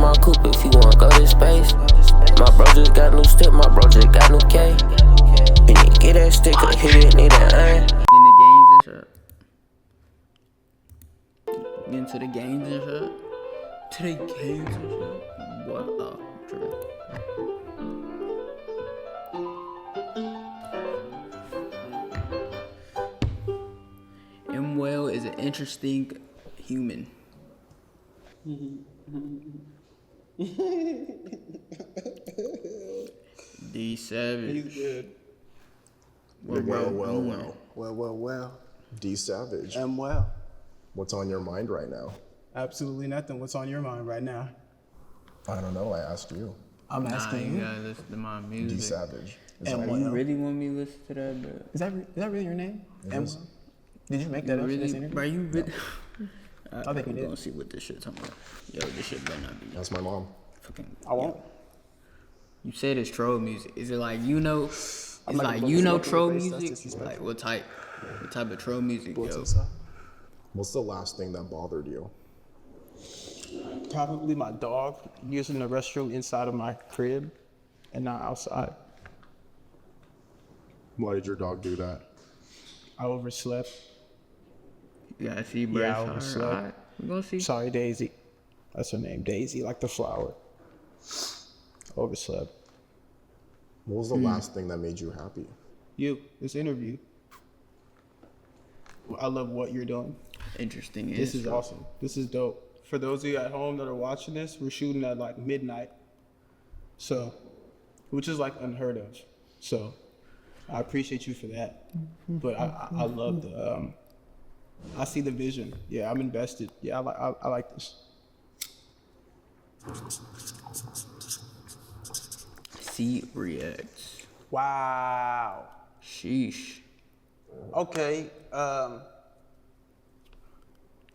my coupe if you wanna go to space. My bro just got new stick, my bro just got new K. And you get that sticker, hit it, need that iron. In the games and shit. Get into the games and shit. To the games and shit. What up, true. Well is an interesting human. D Savage. He's good. Well. D Savage. Well. What's on your mind right now? Absolutely nothing. What's on your mind right now? I don't know. I asked you. I'm asking you. You gotta listen to my music. D Savage. You really want me to listen to that, bro? Is that really your name? Is. Did you make that up for this interview? Bro, you really? I think we did. Gonna see what this shit's talking about. Yo, this shit better not be. That's my mom. Fucking. I won't. You said it's troll music. Is it like you know? It's like troll music. Like what type of troll music, yo? What's the last thing that bothered you? Probably my dog using the restroom inside of my crib and not outside. Why did your dog do that? I overslept. Yeah, see, bro. Yeah, I overslept. Alright, we gonna see. Sorry, Daisy. That's her name, Daisy, like the flower. Overslept. What was the last thing that made you happy? You, this interview. I love what you're doing. Interesting. This is awesome. This is dope. For those of you at home that are watching this, we're shooting at like midnight. So, which is like unheard of. So, I appreciate you for that. But I love the, I see the vision. Yeah, I'm invested. Yeah, I like this. C reacts. Wow. Sheesh. Okay.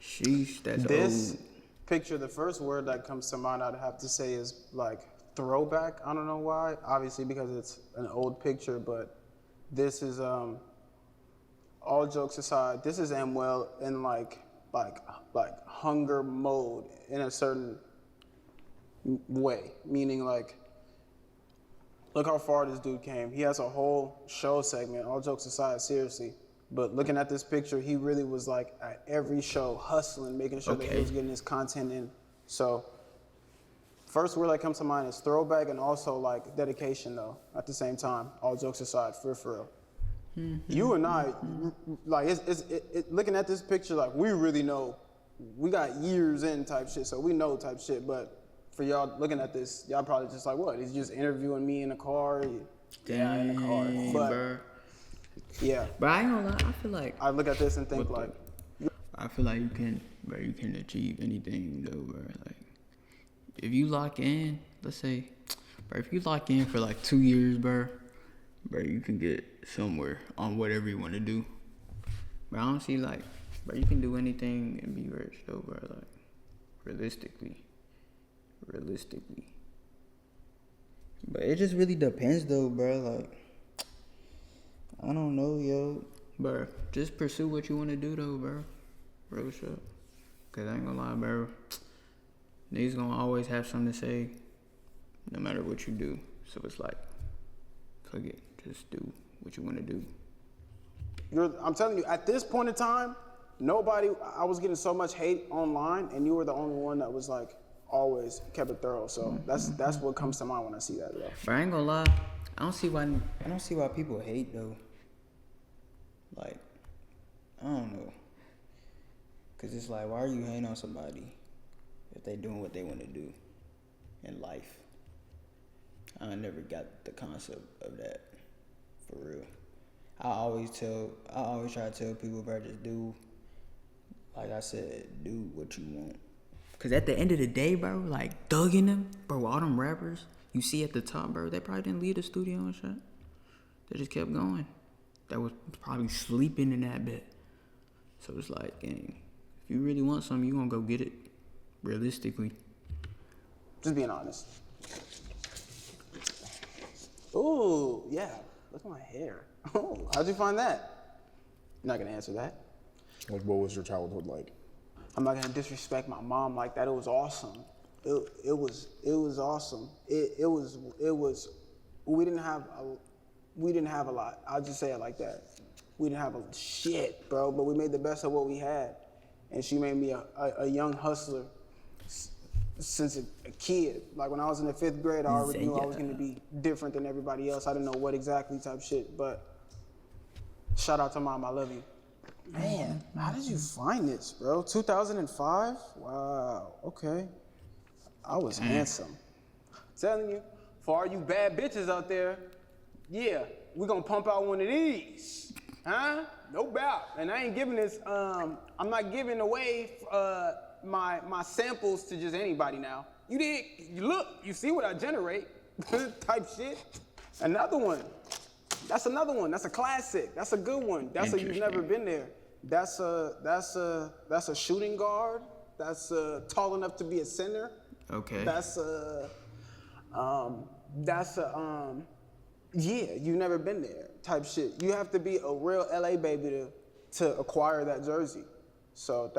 Sheesh. That's This old. picture, the first word that comes to mind, I'd have to say is like throwback. I don't know why. Obviously because it's an old picture, but this is all jokes aside, this is Amwell in like hunger mode in a certain way, meaning like, look how far this dude came. He has a whole show segment, all jokes aside, seriously. But looking at this picture, he really was like at every show hustling, making sure that he was getting his content in. So first word that comes to mind is throwback and also like dedication though, at the same time, all jokes aside, for real. You and I, like, looking at this picture, like, we really know, we got years in type shit, so we know type shit, but for y'all looking at this, y'all probably just like, what, he's just interviewing me in a car? Yeah, in a car. But, bro. yeah. But I ain't gonna lie, I feel like, I look at this and think like, I feel like you can achieve anything though, bro. Like, if you lock in, let's say, bro, if you lock in for like 2 years, bro, you can get somewhere on whatever you want to do. But I don't see like, bro, you can do anything and be rich though, bro. Like, realistically. But it just really depends though, bro. Like, I don't know, yo. Bro, just pursue what you want to do though, bro. Real shit. Cause I ain't gonna lie, bro. Niggas gonna always have something to say, no matter what you do. So it's like, fuck it. Just do what you want to do. I'm telling you, at this point in time, I was getting so much hate online, and you were the only one that was like, always kept it thorough. So that's what comes to mind when I see that, though. But I ain't gonna lie, I don't see why people hate though. Like, I don't know. Cause it's like, why are you hating on somebody if they doing what they want to do in life? I never got the concept of that, for real. I always try to tell people, bro, just do, like I said, do what you want. Cause at the end of the day, bro, like thugging them, bro, all them rappers you see at the top, bro, they probably didn't leave the studio and shit. They just kept going. That was probably sleeping in that bed. So it's like, dang, if you really want something, you gonna go get it, realistically. Just being honest. Ooh, yeah, look at my hair. Oh, how'd you find that? You're not gonna answer that. Like, what was your childhood like? I'm not gonna disrespect my mom like that. It was awesome. it was awesome. It was we didn't have a lot. I'll just say it like that. We didn't have a shit, bro, but we made the best of what we had. And she made me a young hustler since a kid. Like when I was in the 5th grade, I already knew I was gonna be different than everybody else. I didn't know what exactly type shit, but shout out to Mom, I love you. Man, how did you find this, bro? 2005? Wow, okay. I was handsome. Telling you, for all you bad bitches out there, yeah, we gonna pump out one of these, huh? No doubt. And I ain't giving this, I'm not giving away my samples to just anybody now. You look, you see what I generate, type shit. Another one. That's another one. That's a classic. That's a good one. That's a you've never been there. That's a shooting guard. That's tall enough to be a center. Okay. Yeah, you've never been there type shit. You have to be a real LA baby to acquire that jersey. So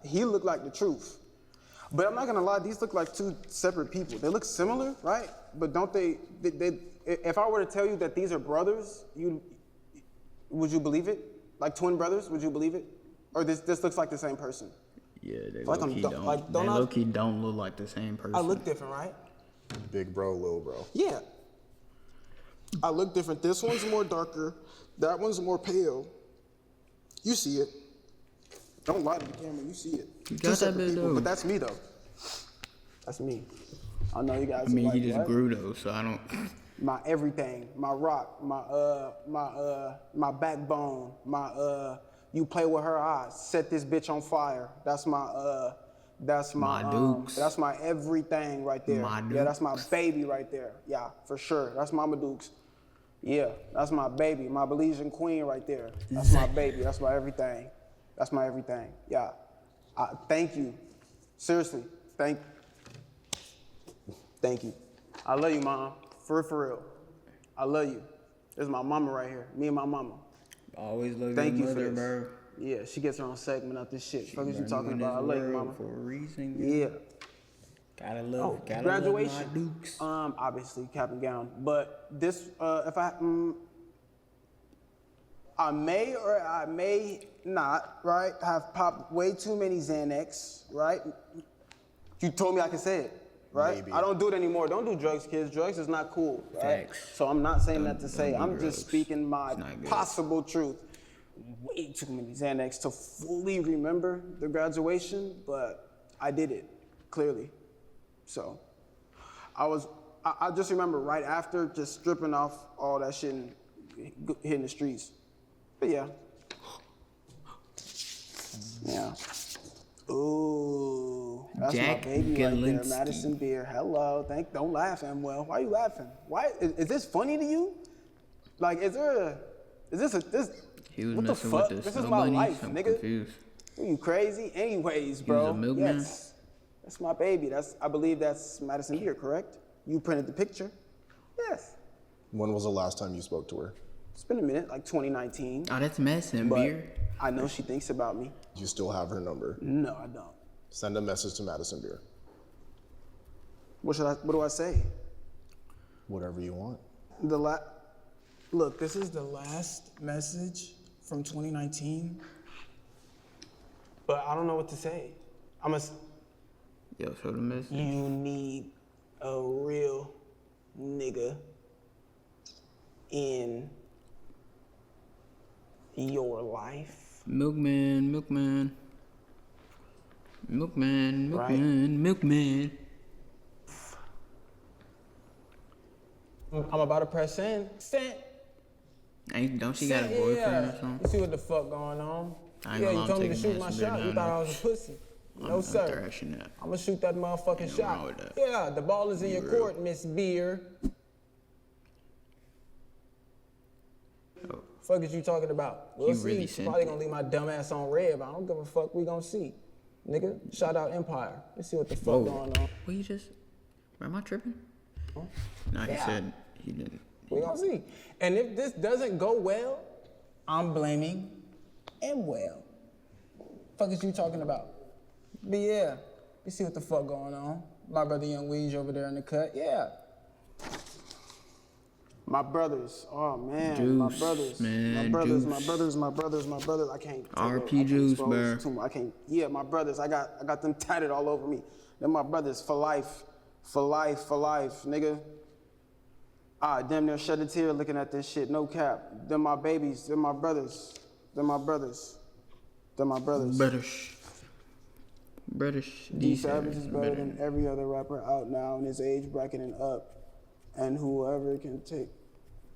he looked like the truth. But I'm not gonna lie, these look like two separate people. They look similar, right? But don't they if I were to tell you that these are brothers, would you believe it? Like twin brothers, would you believe it? Or this looks like the same person? Yeah, they like low-key don't. They low-key don't look like the same person. I look different, right? Big bro, little bro. Yeah. I look different. This one's more darker. That one's more pale. You see it. Don't lie to the camera. You see it. You got that bit though. But that's me though. That's me. I know you guys. I mean, like, he just what? grew though, so I don't. My everything, my rock, my backbone, you play with her eyes, set this bitch on fire. That's my Dukes. That's my everything right there. My Yeah, that's my baby right there. Yeah, for sure. That's Mama Dukes. Yeah, that's my baby, my Belizean queen right there. That's my baby. That's my everything. That's my everything. Yeah. Thank you. Seriously, thank you. I love you, Mom. For real. I love you. This is my mama right here. Me and my mama. Always love Thank your you mother, for this. bro. Yeah, she gets her own segment out this shit. Fuck is you Brought talking in about? I this love you, world mama. for a reason. Yeah. Gotta love. Gotta graduation. love my Dukes. Obviously cap and gown. But this, if I may or I may not, right, have popped way too many Xanax, right? You told me I could say it, right? Maybe. I don't do it anymore. Don't do drugs, kids. Drugs is not cool, right? Facts. So I'm not saying that to Don't say. do I'm drugs. just speaking my It's not good. possible truth. Way too many Xanax to fully remember the graduation, but I did it, clearly. So I just remember right after just stripping off all that shit and hitting the streets. But yeah. Yeah. Ooh, that's Jack my baby right there, Galinsky. Madison Beer. Hello, don't laugh, Amwell. Why are you laughing? Why is this funny to you? Like, is this? He was What the messing fuck? with the This is snow my bunnies. life, I'm nigga. confused. Are you crazy? Anyways, bro. a milkman? Yes, that's my baby. I believe that's Madison Beer, correct? You printed the picture. Yes. When was the last time you spoke to her? It's been a minute, like 2019. Oh, that's Madison But Beer. I know she thinks about me. Do you still have her number? No, I don't. Send a message to Madison Beer. What do I say? Whatever you want. Look, this is the last message from 2019, but I don't know what to say. Yo, show the message. You need a real nigga in your life. Milkman. Right. Milkman. I'm about to press send. Don't she got a boyfriend or You something? see what the fuck going on? I ain't Yeah, gonna you lie, told me I'm to taking shoot my Madison shot. Beer You down thought I now. was a pussy. No, I'm sir. thrashing that. I'm gonna shoot that motherfucking Ain't no shot. wrong with that. Yeah, the ball is in your real. court, Miss Beer. Oh. Fuck is you talking about? We'll You see. really You sent probably it. gonna leave my dumb ass on red, but I don't give a fuck. We gonna see. Nigga, shout out Empire. Let's see what the fuck Whoa. going on. What you just? Am I tripping? No, he Yeah. said he didn't. We gonna see. And if this doesn't go well, I'm blaming Amwell. Fuck is you talking about? But yeah, You see what the fuck going on. My brother Young Weege over there in the cut. Yeah. My brothers. Oh, man. Juice, my brothers. man, My brothers, Juice. my brothers, my brothers, my brothers. I can't. RP Juice, bro. I can't. Yeah, my brothers. I got them tatted all over me. They're my brothers for life. For life, for life, nigga. I damn near shed a tear looking at this shit. No cap. They're my babies. They're my brothers. They're my brothers. They're my brothers. British. D Savage is better than every other rapper out now in his age bracket and up. And whoever can take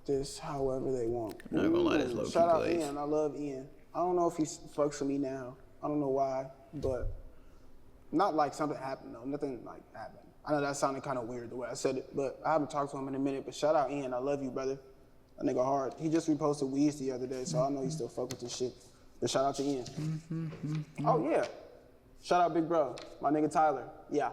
this however they want. I'm not gonna lie, that's low-key Shout out glaze. Ian. I love Ian. I don't know if he fucks with me now. I don't know why, but not like something happened though. Nothing like happened. I know that sounded kind of weird the way I said it, but I haven't talked to him in a minute. But shout out Ian. I love you, brother. That nigga hard. He just reposted Weeds the other day, so I know he still fuck with this shit. But shout out to Ian. Oh yeah. Shout out Big Bro, my nigga Tyler. Yeah.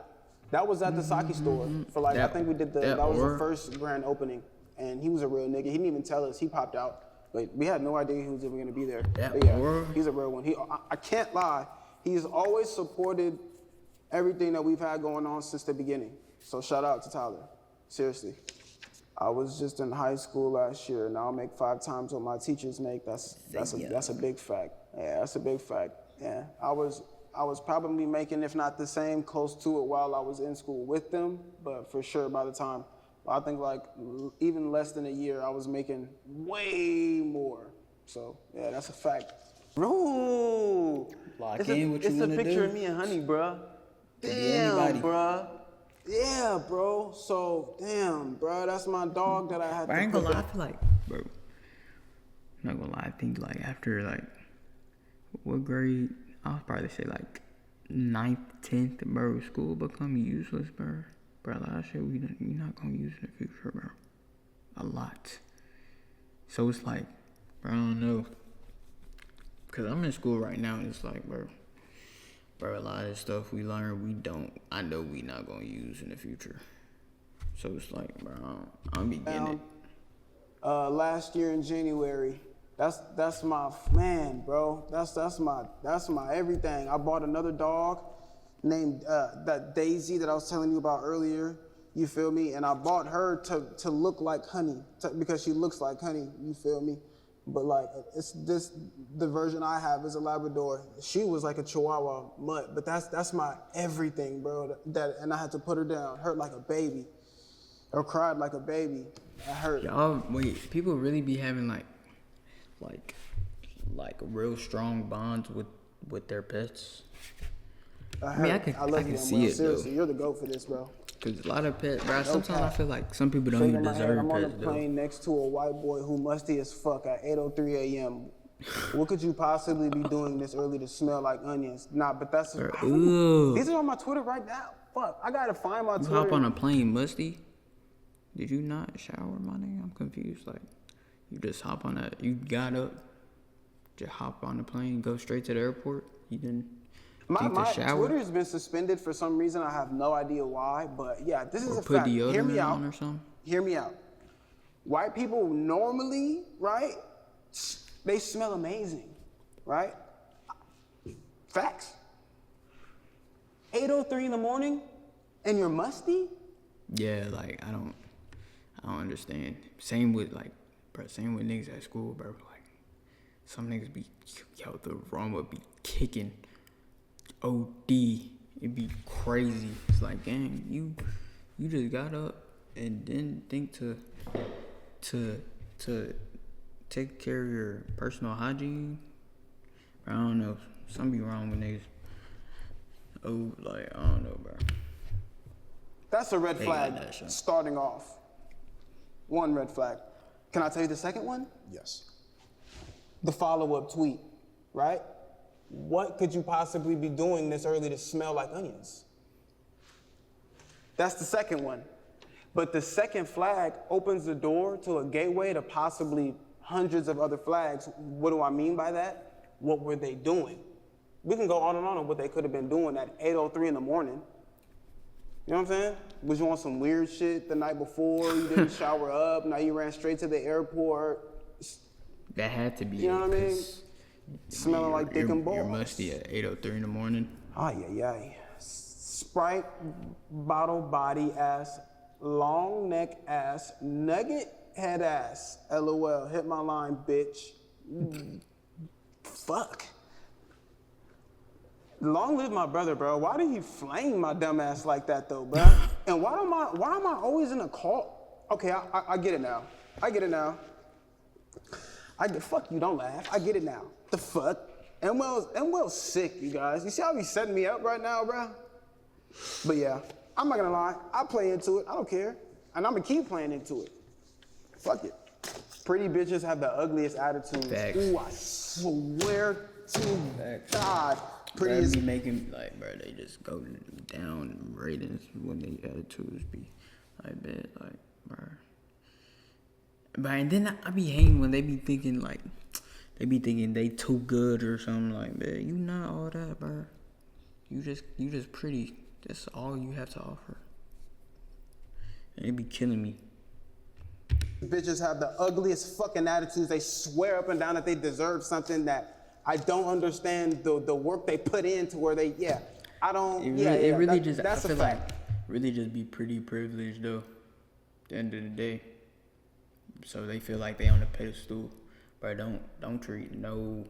That was at the Saki store for like, I think we did that was the first grand opening. And he was a real nigga. He didn't even tell us. He popped out. Like, we had no idea he was ever gonna be there. But yeah, he's a real one. I can't lie. He's always supported everything that we've had going on since the beginning. So shout out to Tyler. Seriously. I was just in high school last year. Now I make 5 times what my teachers make. That's a big fact. Yeah, that's a big fact. Yeah, I was probably making, if not the same, close to it while I was in school with them. But for sure, by the time, I think like even less than a year, I was making way more. So yeah, that's a fact. Bro, Lock in what you it's a wanna picture do. of me and Honey, bruh. anybody. Damn, bruh. Yeah, bro. So, damn, bruh. That's my dog that I had I to ain't put gonna lie, I feel like, bro. I'm not gonna lie, I think like after like, what grade? I'll probably say like 9th, 10th, bro. School become useless, bro. Bro, that shit we not gonna use in the future, bro. A lot. So it's like, bro, I don't know. Cause I'm in school right now and it's like, bro, a lot of stuff we learn, I know we not gonna use in the future. So it's like, bro, I don't be getting it. Last year in January, that's my man, bro. That's my everything. I bought another dog named that Daisy that I was telling you about earlier. You feel me? And I bought her to look like Honey because she looks like Honey. You feel me? But like the version I have is a Labrador. She was like a Chihuahua mutt, but that's my everything, bro. And I had to put her down, hurt like a baby, or cried like a baby. It hurt. Y'all, wait, people really be having like real strong bonds with their pets. I mean, I love can you, see bro. it, Seriously, though. you're the GOAT for this, bro. Cause a lot of pets, bro. Sometimes I cap. feel like some people don't Shaking even my head, deserve I'm on a pets, though. plane next to a white boy who musty as fuck at 8:03 a.m. What could you possibly be doing this early to smell like onions? Nah, but that's... Ew. These are on my Twitter right now. Fuck, I gotta find my You Twitter. hop on a plane musty? Did you not shower, my nigga? I'm confused. Like, you just hop on that. You got up, just hop on the plane, go straight to the airport. You didn't take the My shower. Twitter has been suspended for some reason. I have no idea why, but yeah, this is Or a put fact. Hear me deodorant out. on or something. Hear me out. White people normally, right? They smell amazing, right? Facts. 8:03 in the morning, and you're musty. Yeah, like I don't understand. Same with niggas at school, bro. Like some niggas be, the aroma be kicking. OD, it be crazy. It's like, gang, you just got up and didn't think to take care of your personal hygiene. I don't know. Something be wrong with niggas. Oh, like I don't know, bro. That's a red They flag got that shit. starting off. One red flag. Can I tell you the second one? Yes. The follow-up tweet, right? What could you possibly be doing this early to smell like onions? That's the second one. But the second flag opens the door to a gateway to possibly hundreds of other flags. What do I mean by that? What were they doing? We can go on and on what they could have been doing at 8:03 in the morning. You know what I'm saying? Was you on some weird shit the night before? You didn't shower up. Now you ran straight to the airport. That had to be. You know what I mean? 'cause, Smelling like dick and balls. You're musty at 8:03 in the morning. Ay, ay, ay. Sprite bottle body ass, long neck ass, nugget head ass. LOL. Hit my line, bitch. Fuck. Long live my brother, bro. Why did he flame my dumb ass like that though, bro? And why am I always in a call? Okay, I get it now. I get it now. Fuck you, don't laugh. I get it now. The fuck? Nwell's sick, you guys. You see how he's setting me up right now, bro? But yeah, I'm not gonna lie. I play into it. I don't care. And I'm gonna keep playing into it. Fuck it. Pretty bitches have the ugliest attitudes. Facts. Ooh, I swear to Facts. God. Pretty Pretty is be making like, bro, they just go down in ratings when they attitudes be like bad, like, bro. But and then I be hating when they be thinking like, they too good or something like that. You not all that, bro. You just pretty. That's all you have to offer. And it be killing me. bitches have the ugliest fucking attitudes. They swear up and down that they deserve something that I don't understand the work they put in to where they, I don't, that's I feel a fact. like really just be pretty privileged though, at the end of the day. So they feel like they on a pedestal, but don't treat no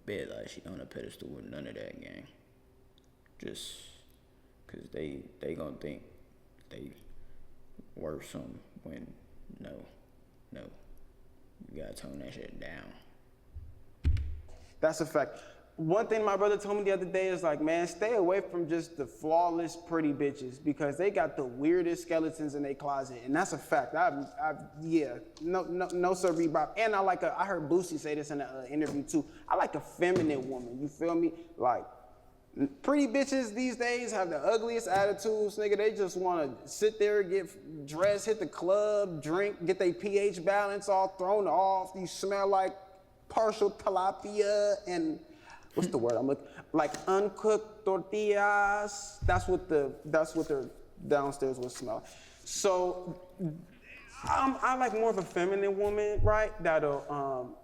bitch like she on a pedestal with none of that, gang. Just cause they gonna think they worth something when no, you gotta tone that shit down. That's a fact. One thing my brother told me the other day is like, man, stay away from just the flawless pretty bitches because they got the weirdest skeletons in their closet, and that's a fact. No sorry, Bob. And I heard Boosie say this in an interview too. I like a feminine woman. You feel me? Like pretty bitches these days have the ugliest attitudes, nigga. They just want to sit there, get dressed, hit the club, drink, get their pH balance all thrown off. You smell like partial tilapia and what's the word I'm looking like uncooked tortillas. That's what their downstairs will smell. So I like more of a feminine woman, right? That'll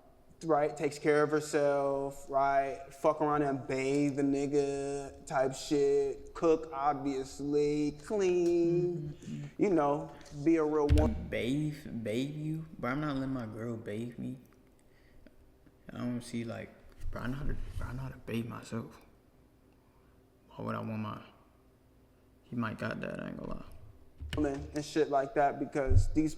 right, takes care of herself, right? Fuck around and bathe the nigga type shit. Cook, obviously, clean, you know, be a real woman. Bathe you? But I'm not letting my girl bathe me. I don't see like, bro, I know how to bathe myself. Why would I want he might got that, I ain't gonna lie. And shit like that because the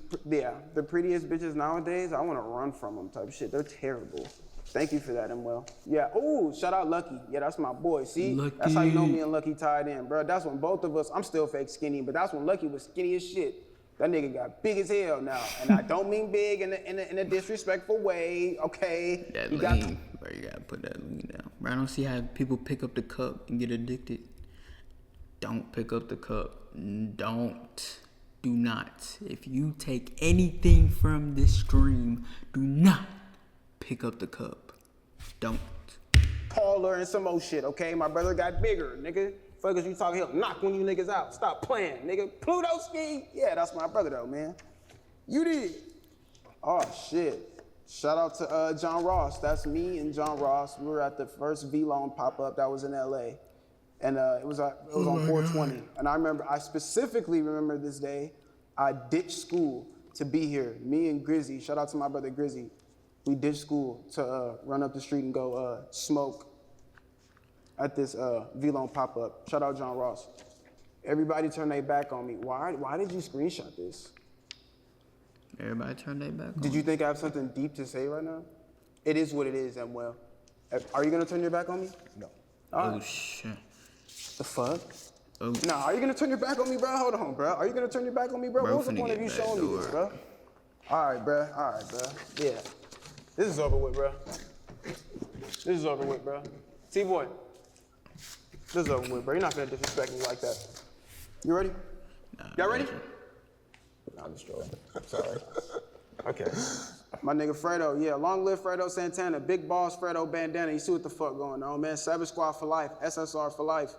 prettiest bitches nowadays, I want to run from them type shit. They're terrible. Thank you for that, Nwell. Yeah, ooh, shout out Lucky. Yeah, that's my boy. See, Lucky. That's how you know me and Lucky tied in, bro. That's when both of us, I'm still fake skinny, but that's when Lucky was skinny as shit. That nigga got big as hell now. And I don't mean big in a disrespectful way, okay? That you lean, bro, you gotta put that lean down. Bro, I don't see how people pick up the cup and get addicted. Don't pick up the cup. Do not. If you take anything from this stream, do not pick up the cup. Don't. Taller and some more shit, okay? My brother got bigger, nigga. Fuck is you talking, he'll knock one of you niggas out. Stop playing, nigga. Pluto ski? Yeah, that's my brother though, man. You did. Oh shit. Shout out to John Ross. That's me and John Ross. We were at the first V-Loan pop-up that was in LA. And it was on 420. And I specifically remember this day. I ditched school to be here. Me and Grizzy, shout out to my brother Grizzy. We ditched school to run up the street and go smoke at this V-Loan pop-up. Shout out John Ross. Everybody turned their back on me. Why did you screenshot this? Everybody turned their back on Did you think I have something deep to say right now? It is what it is, Nwell. Are you gonna turn your back on me? No. Oh, shit. The fuck? Oh. Nah, are you gonna turn your back on me, bro? Hold on, bro. Are you gonna turn your back on me, bro? Bro, What was the point of you showing me this, bro? All right, bro. Yeah. This is over with, bro. T-Boy. This is over with, bro. You're not gonna disrespect me like that. You ready? Y'all ready? Nah, I'm just joking. Sorry. Okay. My nigga Fredo, yeah, long live Fredo Santana, big boss Fredo Bandana. You see what the fuck going on, man? Savage Squad for life, SSR for life.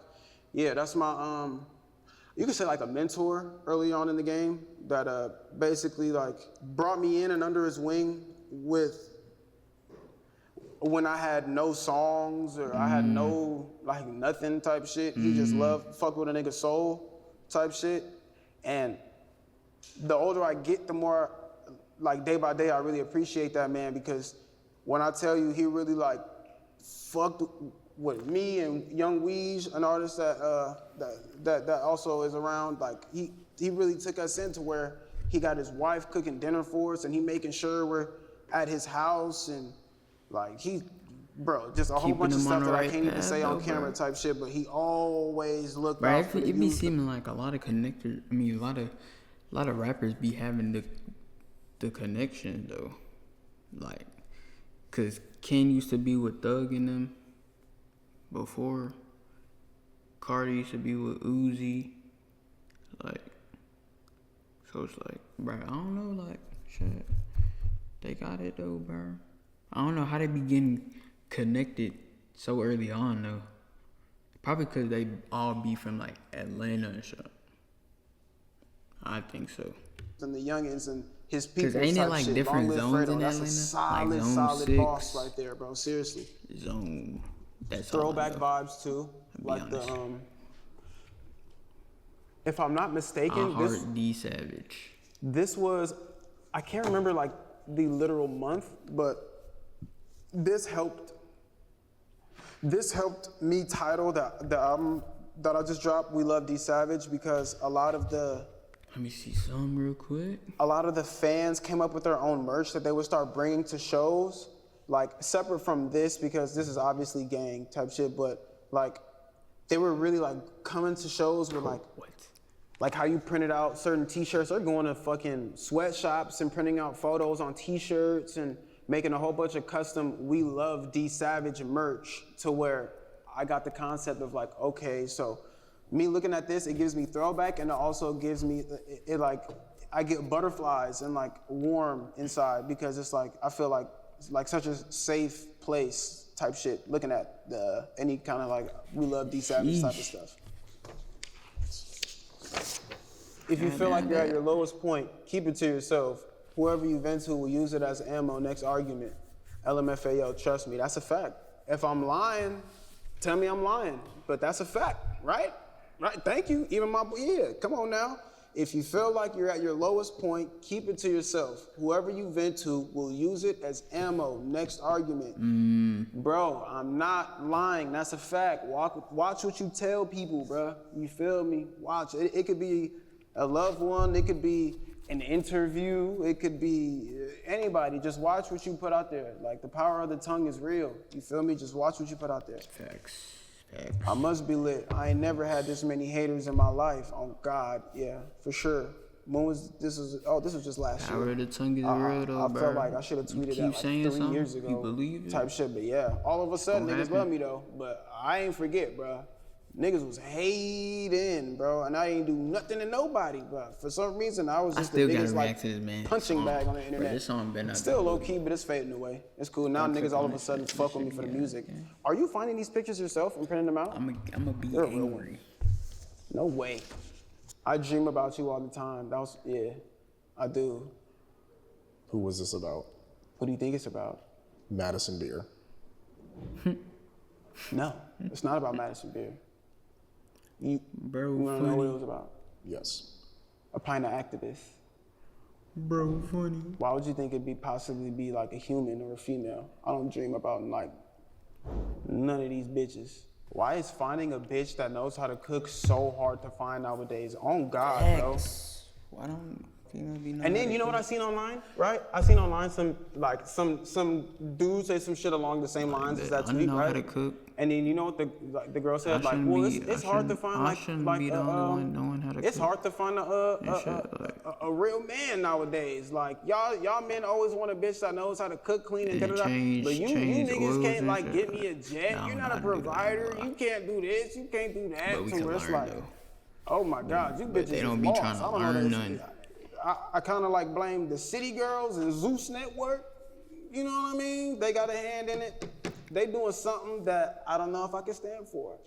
Yeah, that's my, you could say like a mentor early on in the game that basically like brought me in and under his wing with when I had no songs or I had no, like, nothing type shit. He just loved, fuck with a nigga's soul type shit. And the older I get, the more, like, day by day, I really appreciate that man, because when I tell you he really, like, fucked with me and Young Weege, an artist that also is around, like, he really took us into where he got his wife cooking dinner for us and he making sure we're at his house, and like just a whole bunch of stuff that I can't even say on camera type shit, but he always looked out for the it be seeming like a lot of connectors, I mean, a lot of rappers be having the connection though. Like, cause Ken used to be with Thug and them before. Cardi used to be with Uzi. Like, so it's like, bro, I don't know, like, shit. They got it though, bro. I don't know how they be getting connected so early on though. Probably cause they all be from like Atlanta and shit. I think so. And the youngins and his people. Cause ain't it like shit. different zones in That's Atlanta? a solid, like solid 6, boss right there, bro. Seriously. Zone. That's Throwback vibes too. Like honest. If I'm not mistaken, D Savage. this was, I can't remember like the literal month, but this helped me title the album that I just dropped, We Love D Savage, because a lot of the Let me see some real quick. a lot of the fans came up with their own merch that they would start bringing to shows, like separate from this, because this is obviously gang type shit, but like they were really like coming to shows with like how you printed out certain t-shirts. They're going to fucking sweatshops and printing out photos on t-shirts and making a whole bunch of custom We Love D Savage merch, to where I got the concept of like, okay, so me looking at this, it gives me throwback, and it also gives me, it like, I get butterflies and like warm inside, because it's like, I feel like it's like such a safe place type shit, looking at any kind of like We Love D Savage type of stuff. If you feel like you're at your lowest point, keep it to yourself. Whoever you vent to will use it as ammo next argument. LMFAO, trust me, that's a fact. If I'm lying, tell me I'm lying, but that's a fact, right? Right, thank you, even come on now. If you feel like you're at your lowest point, keep it to yourself. Whoever you vent to will use it as ammo next argument. Bro, I'm not lying, that's a fact. Watch what you tell people, bro. You feel me? Watch, it could be a loved one, it could be an interview, it could be anybody. Just watch what you put out there. Like, the power of the tongue is real. You feel me? Just watch what you put out there. Facts. I must be lit. I ain't never had this many haters in my life. Oh God, yeah, for sure. This was just last year. Power of the tongue is real though, I felt like I should have tweeted that like 3 years ago. You believe it? Type shit, but yeah. All of a sudden, niggas love me though. But I ain't forget, bro. Niggas was hating, bro, and I ain't do nothing to nobody, bro. For some reason, I was just the biggest like punching bag on the internet. Bro, this song been still low key, but it's fading away. It's cool. Now niggas all of a sudden fuck with me for the music. Are you finding these pictures yourself and printing them out? I'm gonna be They're angry. No way. I dream about you all the time. I do. Who was this about? What do you think it's about? Madison Beer. No, it's not about Madison Beer. You Bro, wanna know what it was about? Yes. A pint of activist. Bro, funny. Why would you think it'd possibly be like a human or a female? I don't dream about like none of these bitches. Why is finding a bitch that knows how to cook so hard to find nowadays? Oh God, bro. Why don't females be? And then you know what I seen online, right? I seen online some dudes say some shit along the same lines as that tweet, I know right? how to cook. And then you know what the girl said, like, well, it's hard to find it's hard to find a real man nowadays. Like y'all men always want a bitch that knows how to cook, clean, and da-da-da. But you niggas can't like get me a jet. You're not a provider. You can't do this. You can't do that. So where it's like, oh my God, you bitches they don't be lost. trying to learn none. I kind of like blame the City Girls and Zeus Network. You know what I mean? They got a hand in it. They doing something that I don't know if I can stand for.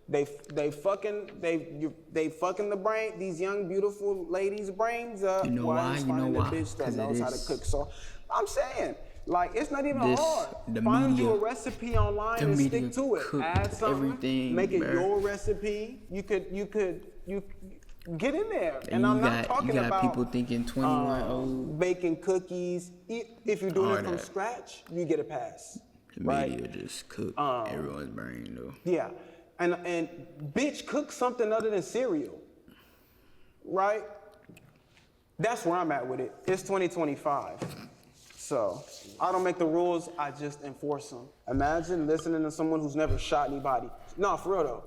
They fucking the brain, these young beautiful ladies' brains up. You know why? A bitch that knows how to cook. So I'm saying, Like, it's not even This- hard. the Find you a media- recipe online the and media stick to it. cooked Add something, everything, make it bruh. your recipe. You get in there. And you I'm not got talking you got about people thinking 21 old. baking cookies. If you're doing All it from that. scratch, you get a pass. The Right? media just cooked everyone's brain though. Yeah. And bitch, cook something other than cereal. Right? That's where I'm at with it. It's 2025. So I don't make the rules, I just enforce them. Imagine listening to someone who's never shot anybody. No, for real though.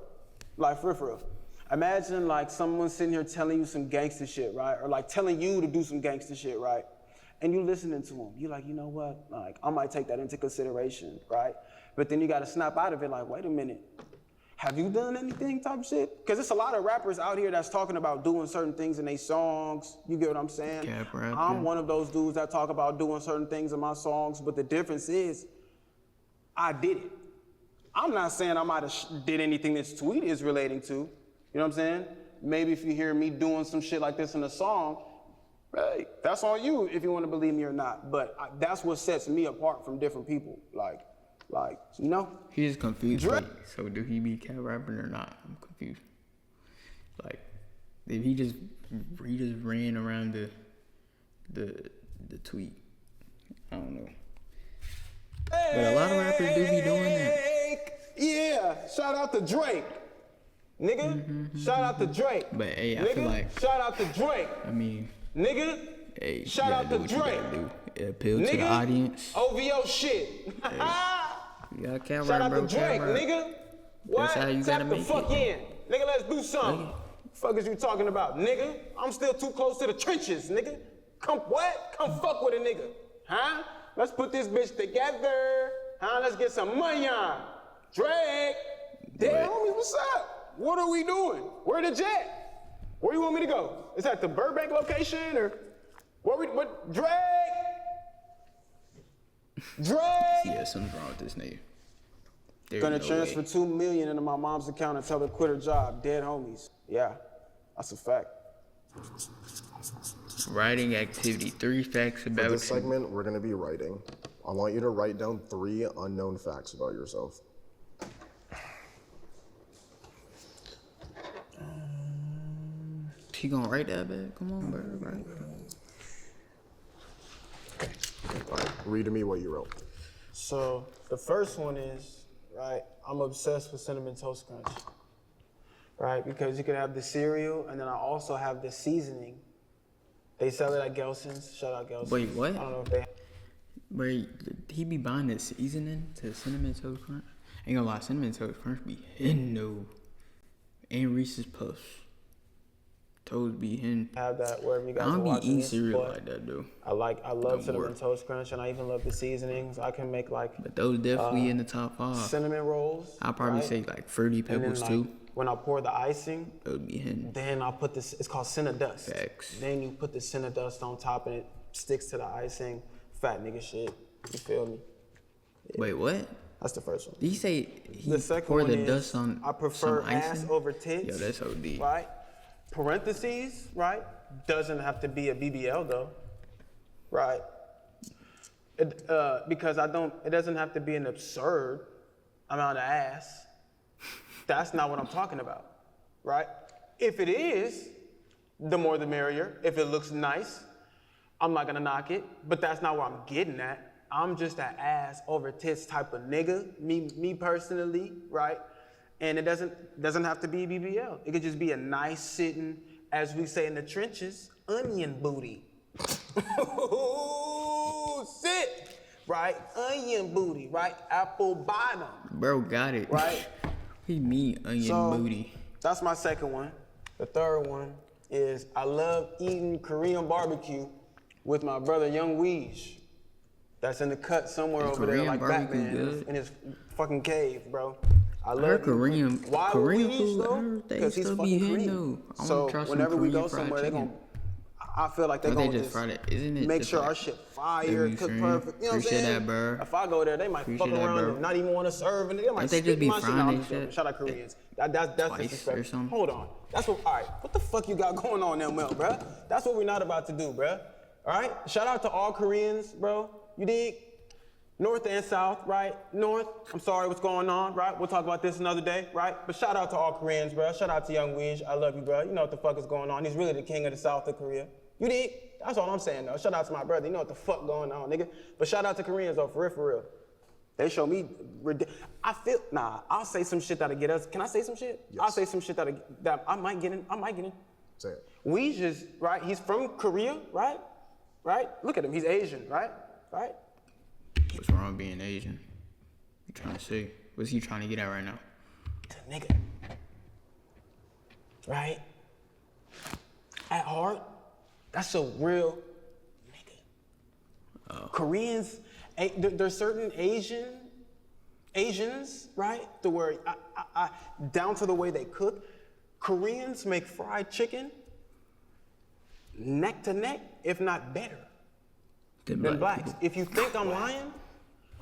Like, for real. Imagine like someone sitting here telling you some gangster shit, right? Or like telling you to do some gangster shit, right? And you listening to them. You're like, you know what? Like, I might take that into consideration, right? But then you gotta snap out of it like, wait a minute. Have you done anything type shit? Because there's a lot of rappers out here that's talking about doing certain things in their songs. You get what I'm saying? Cap rapping. I'm one of those dudes that talk about doing certain things in my songs, but the difference is, I did it. I'm not saying I might have did anything this tweet is relating to. You know what I'm saying? Maybe if you hear me doing some shit like this in a song, hey, that's on you if you want to believe me or not. But that's what sets me apart from different people. Like, you know? He's confused. Like, so do he be cat rapping or not? I'm confused. Like, if he just ran around the tweet. I don't know. But a lot of rappers do be doing that. Yeah, shout out to Drake. Nigga, shout out to Drake. But hey, I Nigga, feel like, shout out to Drake. I mean, Nigga, hey, shout you out gotta to do what Drake. you gotta do. Appeal to Nigga, the audience. OVO shit. You gotta cat Shout rap, out bro. to Drake, Cat rap. nigga. What? how you Tap gotta the make fuck it. in. Nigga, let's do something. Fuck is you talking about, nigga? I'm still too close to the trenches, nigga. Come fuck with a nigga. Huh? Let's put this bitch together. Huh? Let's get some money on. Drake. Damn, homie, what's up? What are we doing? Where the jet? Where you want me to go? Is that the Burbank location or what Drake? Drake! Yeah, something's wrong with this nigga. There's Gonna no transfer way. $2 million into my mom's account and tell her to quit her job. Dead homies. Yeah, that's a fact. Writing activity. 3 facts For about this you. segment, we're going to be writing. I want you to write down 3 unknown facts about yourself. He gonna write that, man? Come on, bro. Right. All right, read to me what you wrote. So the first one is, right, I'm obsessed with Cinnamon Toast Crunch. Right, because you can have the cereal and then I also have the seasoning. They sell it at Gelson's. Shout out Gelson's. Wait, what? I don't know if they. Bro, he be buying the seasoning to Cinnamon Toast Crunch. Ain't gonna lie, Cinnamon Toast Crunch be hitting though. And Reese's Puffs. Toast be hitting. Have that wherever you guys I are don't be watching eating this, cereal but like that though. I love No Cinnamon more. Toast Crunch and I even love the seasonings. I can make like But those definitely in the top 5. cinnamon rolls. I'll probably right? say like Fruity And then, Pebbles like, too. when I pour the icing, Those be hitting. then I'll put this, it's called Cinnadust. Facts. Then you put the Cinnadust on top and it sticks to the icing. Fat nigga shit. You feel me? Wait, what? That's the first one. Did he say he The second pour one the is dust on I prefer some ass icing? over tits. Yo, that's OD. Right? Parentheses, right? Doesn't have to be a BBL though. Right? Because it doesn't have to be an absurd amount of ass. That's not what I'm talking about. Right? If it is, the more the merrier. If it looks nice, I'm not gonna knock it, but that's not where I'm getting at. I'm just an ass over tits type of nigga, me personally, right? And it doesn't have to be BBL. It could just be a nice sitting, as we say in the trenches, onion booty. Ooh, sit, right? Onion booty, right? Apple bottom. Bro got it. Right. He mean onion So, booty. That's my second one. The third one is I love eating Korean barbecue with my brother Young Weege. That's in the cut somewhere over there, Korean like barbecue Batman good? in his fucking cave, bro. I love heard eating Korean- Why Korean Weege, food, I though? heard they Because he's still be fucking hitting, Korean. though. I wanna So try some whenever we go Korean fried somewhere, they chicken. gonna. I feel like they Or they gonna just fried it. Isn't it make just sure like- our shit fire, Them cook shrimp? perfect. You know what I'm Appreciate saying? that, bro. If I go there, they might Appreciate fuck that, around bro. and not even want to serve, and they might Don't they spit just be my shit. frying No, I'm they just joking. shit? Shout out Koreans. That's Twice or disrespectful. something? Hold on. That's what. All right. What the fuck you got going on, ML, bruh? That's what we're not about to do, bruh. All right. Shout out to all Koreans, bro. You dig? North and South, right? North, I'm sorry what's going on, right? We'll talk about this another day, right? But shout out to all Koreans, bro. Shout out to Young Weege. I love you, bro. You know what the fuck is going on. He's really the king of the South of Korea. You dig? That's all I'm saying, though. Shout out to my brother. You know what the fuck going on, nigga. But shout out to Koreans, though, for real. They show me, I'll say some shit that'll get us. Can I say some shit? Yes. I'll say some shit that I might get in. Say it. Weege is, right? He's from Korea, right? Right? Look at him. He's Asian, right? Right? What's wrong with being Asian? You trying to say? What's he trying to get at right now? The nigga. Right? At heart, that's a real nigga. Oh. Koreans, there's certain Asians, right? The word, down to the way they cook. Koreans make fried chicken neck to neck, if not better than blacks. People. If you think I'm lying,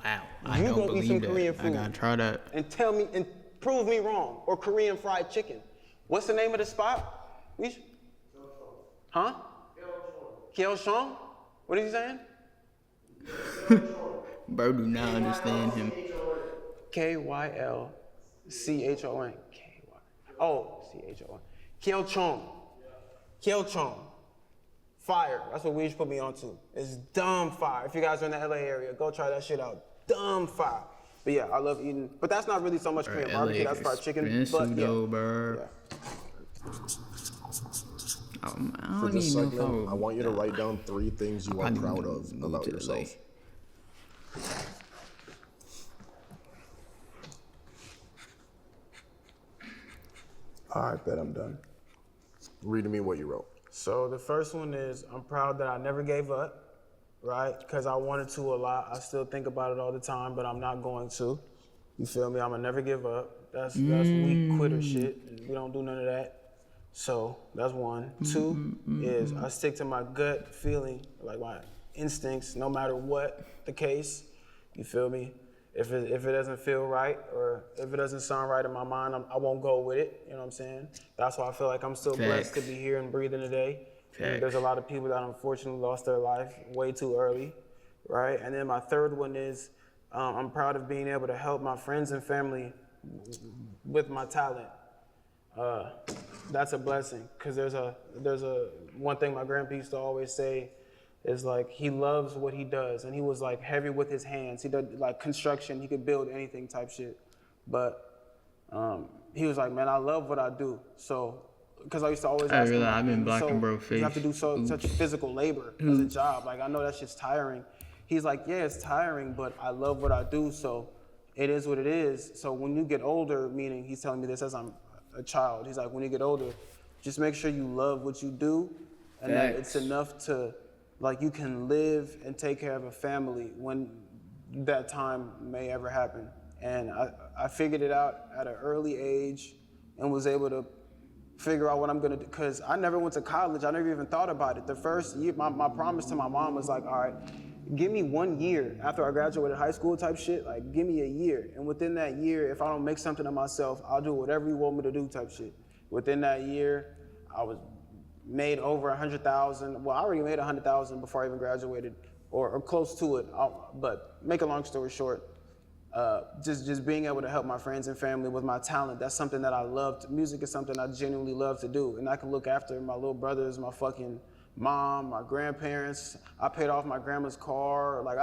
Wow, I you don't gonna believe eat some that. Korean I food. gotta try that. And tell me, and prove me wrong, or Korean fried chicken. What's the name of the spot? Huh? Kyeocheon? What is he saying? Bro, do not understand him. Kylchon. Oh, Chon. Kyeocheon. Fire. That's what Weege put me onto. It's dumb fire. If you guys are in the LA area, go try that shit out. Dumb fire. But yeah, I love eating. But that's not really so much Korean barbecue. That's fried chicken. But yeah. Bro. I For don't this even know if segment, I want you to write down 3 things you are probably proud gonna of move about to LA. yourself. All right, bet I'm done. Read to me what you wrote. So the first one is I'm proud that I never gave up, right? Because I wanted to a lot. I still think about it all the time, but I'm not going to. You feel me? I'm gonna never give up. That's weak quitter shit, and we don't do none of that. So that's one. 2 is I stick to my gut feeling, like my instincts, no matter what the case. You feel me? If it doesn't feel right or if it doesn't sound right in my mind, I won't go with it. You know what I'm saying? That's why I feel like I'm still blessed to be here and breathing today. And there's a lot of people that unfortunately lost their life way too early, right? And then my third one is I'm proud of being able to help my friends and family with my talent. That's a blessing, because there's a one thing my grandpa used to always say is like he loves what he does, and he was like heavy with his hands. He did like construction, he could build anything type shit. But he was like, man, I love what I do. So, because I used to always ask him, I've been black and broke you face. have to do such physical labor as a job. Like I know that shit's tiring. He's like, yeah, it's tiring, but I love what I do, so it is what it is. So when you get older, meaning he's telling me this as I'm a child, he's like, when you get older, just make sure you love what you do, and that it's enough to, like, you can live and take care of a family when that time may ever happen. And I figured it out at an early age and was able to figure out what I'm gonna do, because I never went to college. I never even thought about it. The first year, my promise to my mom was like, all right, give me 1 year after I graduated high school type shit, like give me a year. And within that year, if I don't make something of myself, I'll do whatever you want me to do type shit. Within that year, I was made over 100,000. Well, I already made 100,000 before I even graduated, or close to it. But make a long story short, just being able to help my friends and family with my talent, that's something that I loved. Music is something I genuinely love to do. And I can look after my little brothers, my fucking mom, my grandparents. I paid off my grandma's car. Like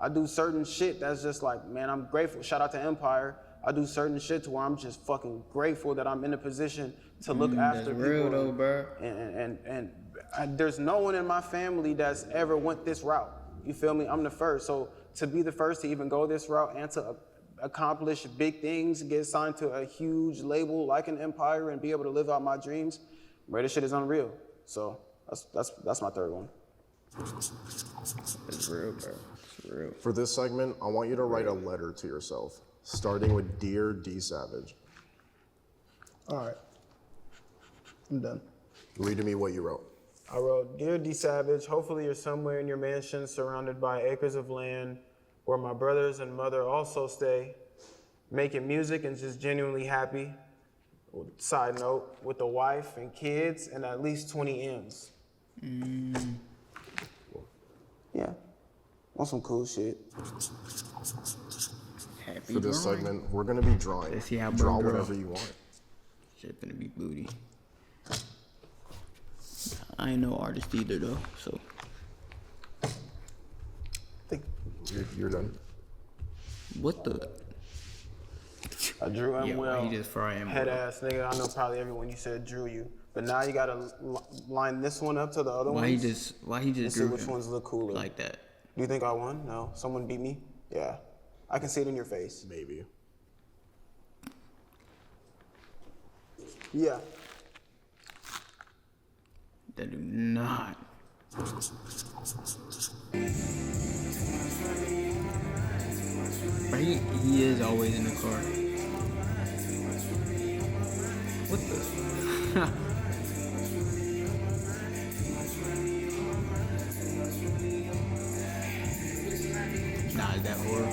I do certain shit that's just like, man, I'm grateful. Shout out to Empire. I do certain shit to where I'm just fucking grateful that I'm in a position to look after people. That's real though, bro. And there's no one in my family that's ever went this route. You feel me? I'm the first. So to be the first to even go this route and to accomplish big things, get signed to a huge label like an Empire and be able to live out my dreams, bro, this shit is unreal. So that's my third one. It's real, bro. It's real. For this segment, I want you to write a letter to yourself, starting with Dear D Savage. All right, I'm done. Read to me what you wrote. I wrote, Dear D Savage, hopefully you're somewhere in your mansion surrounded by acres of land where my brothers and mother also stay, making music and just genuinely happy. Side note, with a wife and kids and at least 20 M's. Yeah. Want some cool shit. Happy For this drawing. segment, we're gonna be drawing. Let's see how Draw bro whatever draw. you want. Shit gonna be booty. I ain't no artist either though, so. You're done. What the? I drew him Yeah, well. he just frying. Head ass nigga. I know probably everyone you said drew you, but now you gotta line this one up to the other Why he ones. just and see drew which him ones look cooler. like that? Do you think I won? No. Someone beat me? Yeah. I can see it in your face. Maybe. Yeah. That do not. But he is always in the car. What the? Nah, is that horror?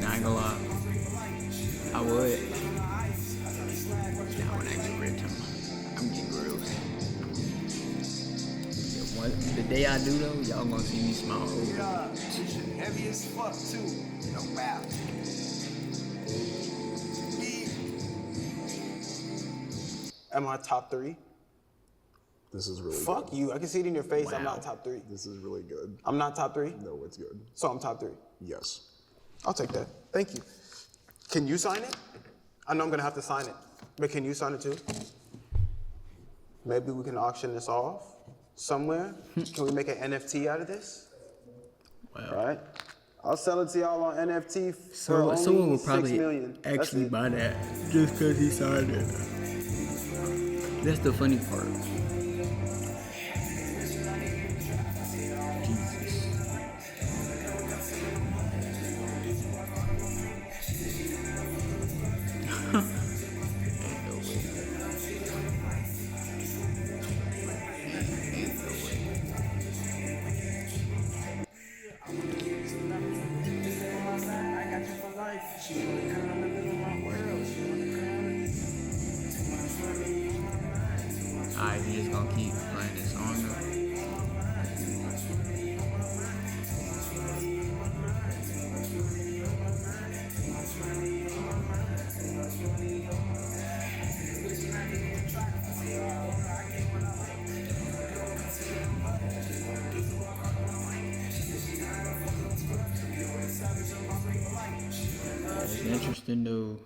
Nah, I ain't gonna lie. I would. Now when I get rich, I'm getting grills. The day I do though, y'all gonna see me smile over. Heavy as fuck too. No map. Am I top 3? This is really Fuck good. you. I can see it in your face. I'm Wow. not top 3. This is really good. I'm not top 3? No, it's good. So I'm top 3. Yes. I'll take that. Thank you. Can you sign it? I know I'm gonna have to sign it, but can you sign it too? Maybe we can auction this off somewhere. Can we make an NFT out of this? Wow. Right? I'll sell it to y'all on NFT for Someone only will 6 probably million. That's actually it. buy that just because he signed it. That's the funny part. Alright, he just gonna keep playing this song though. It's interesting though.